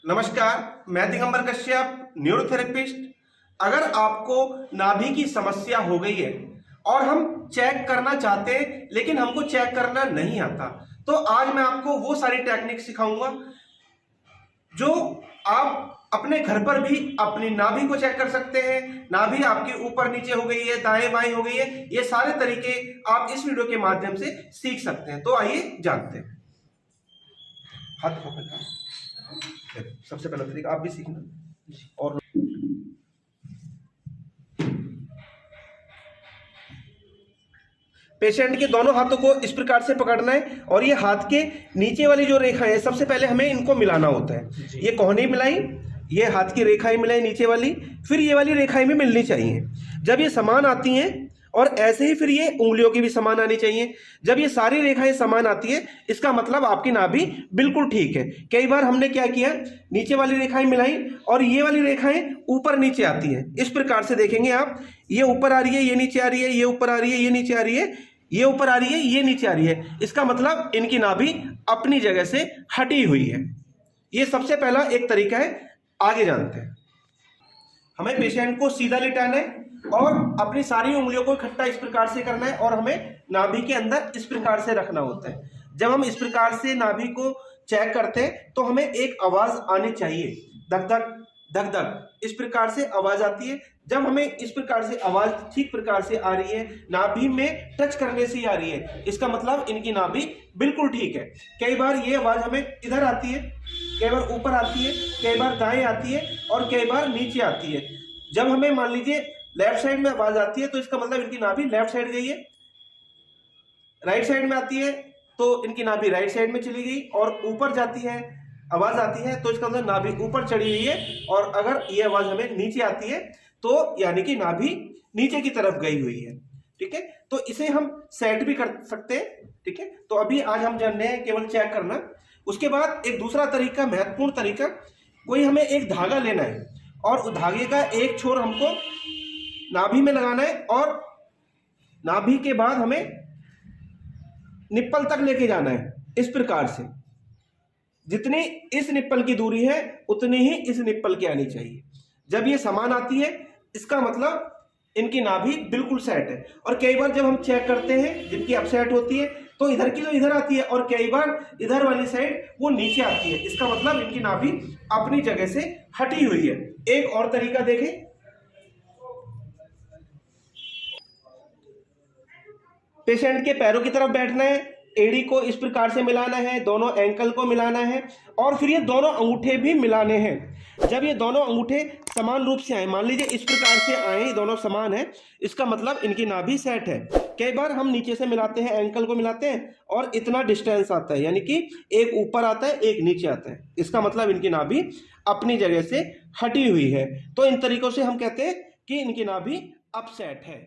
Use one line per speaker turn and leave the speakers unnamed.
नमस्कार, मैं दिगंबर कश्यप, न्यूरोथेरेपिस्ट। अगर आपको नाभि की समस्या हो गई है और हम चेक करना चाहते हैं लेकिन हमको चेक करना नहीं आता, तो आज मैं आपको वो सारी टेक्निक सिखाऊंगा जो आप अपने घर पर भी अपनी नाभि को चेक कर सकते हैं। नाभि आपकी ऊपर नीचे हो गई है, दाएं बाएं हो गई है, ये सारे तरीके आप इस वीडियो के माध्यम से सीख सकते हैं। तो आइए जानते हैं। हाथ पकड़ना सबसे पहला तरीका, आप भी सीखना। और पेशेंट के दोनों हाथों को इस प्रकार से पकड़ना है और ये हाथ के नीचे वाली जो रेखा है, सबसे पहले हमें इनको मिलाना होता है। ये कोहनी मिलाई, ये हाथ की रेखाएं मिलाई नीचे वाली, फिर ये वाली रेखाएं भी मिलनी चाहिए। जब ये समान आती हैं और ऐसे ही फिर ये उंगलियों की भी समान आनी चाहिए। जब ये सारी रेखाएं समान आती है, इसका मतलब आपकी नाभि बिल्कुल ठीक है। कई बार हमने क्या किया, नीचे वाली रेखाएं मिलाई और ये वाली रेखाएं ऊपर नीचे आती हैं। इस प्रकार से देखेंगे आप, ये ऊपर आ रही है, ये नीचे आ रही है, ये ऊपर आ रही है, ये नीचे आ रही है, ये ऊपर आ रही है, ये नीचे आ रही है। इसका मतलब इनकी नाभि अपनी जगह से हटी हुई है। ये सबसे पहला एक तरीका है। आगे जानते हैं। हमें पेशेंट को सीधा लिटाना है और अपनी सारी उंगलियों को इकट्ठा इस प्रकार से करना है और हमें नाभि के अंदर इस प्रकार से रखना होता है। जब हम इस प्रकार से नाभि को चेक करते हैं तो हमें एक आवाज आनी चाहिए, धक धक धक धक, इस प्रकार से आवाज आती है। जब हमें इस प्रकार से आवाज ठीक प्रकार से आ रही है, नाभि में टच करने से ही आ रही है, इसका मतलब इनकी नाभि बिल्कुल ठीक है। कई बार ये आवाज हमें इधर आती है, कई बार ऊपर आती है, कई बार दाएं आती है और कई बार नीचे आती है। जब हमें मान लीजिए लेफ्ट साइड में आवाज आती है तो इसका मतलब इनकी नाभि लेफ्ट साइड गई है। राइट साइड में आती है तो इनकी नाभि राइट साइड में चली गई, और ऊपर जाती है आवाज आती है तो इसका मतलब नाभि ऊपर चढ़ी हुई है। और अगर ये आवाज हमें नीचे आती है तो यानी कि नाभि नीचे की तरफ गई हुई है। ठीक है, तो इसे हम सेट भी कर सकते हैं। ठीक है, तो अभी आज हम जान रहे हैं केवल चेक करना। उसके बाद एक दूसरा तरीका, महत्वपूर्ण तरीका, कोई हमें एक धागा लेना है और उस धागे का एक छोर हमको नाभि में लगाना है और नाभि के बाद हमें निप्पल तक लेके जाना है। इस प्रकार से जितनी इस निप्पल की दूरी है उतनी ही इस निप्पल की आनी चाहिए। जब ये समान आती है, इसका मतलब इनकी नाभि बिल्कुल सेट है। और कई बार जब हम चेक करते हैं, जिनकी अपसेट होती है तो इधर की तो इधर आती है और कई बार इधर वाली साइड वो नीचे आती है। इसका मतलब इनकी नाभि अपनी जगह से हटी हुई है। एक और तरीका देखें। पेशेंट के पैरों की तरफ बैठना है, एड़ी को इस प्रकार से मिलाना है, दोनों एंकल को मिलाना है और फिर ये दोनों अंगूठे भी मिलाने हैं। जब ये दोनों अंगूठे समान रूप से आए, मान लीजिए इस प्रकार से आए, दोनों समान है, इसका मतलब इनकी नाभि सेट है। कई बार हम नीचे से मिलाते हैं, एंकल को मिलाते हैं और इतना डिस्टेंस आता है, यानी कि एक ऊपर आता है एक नीचे आता है, इसका मतलब इनकी नाभि अपनी जगह से हटी हुई है। तो इन तरीकों से हम कहते हैं कि इनकी नाभि अपसेट है।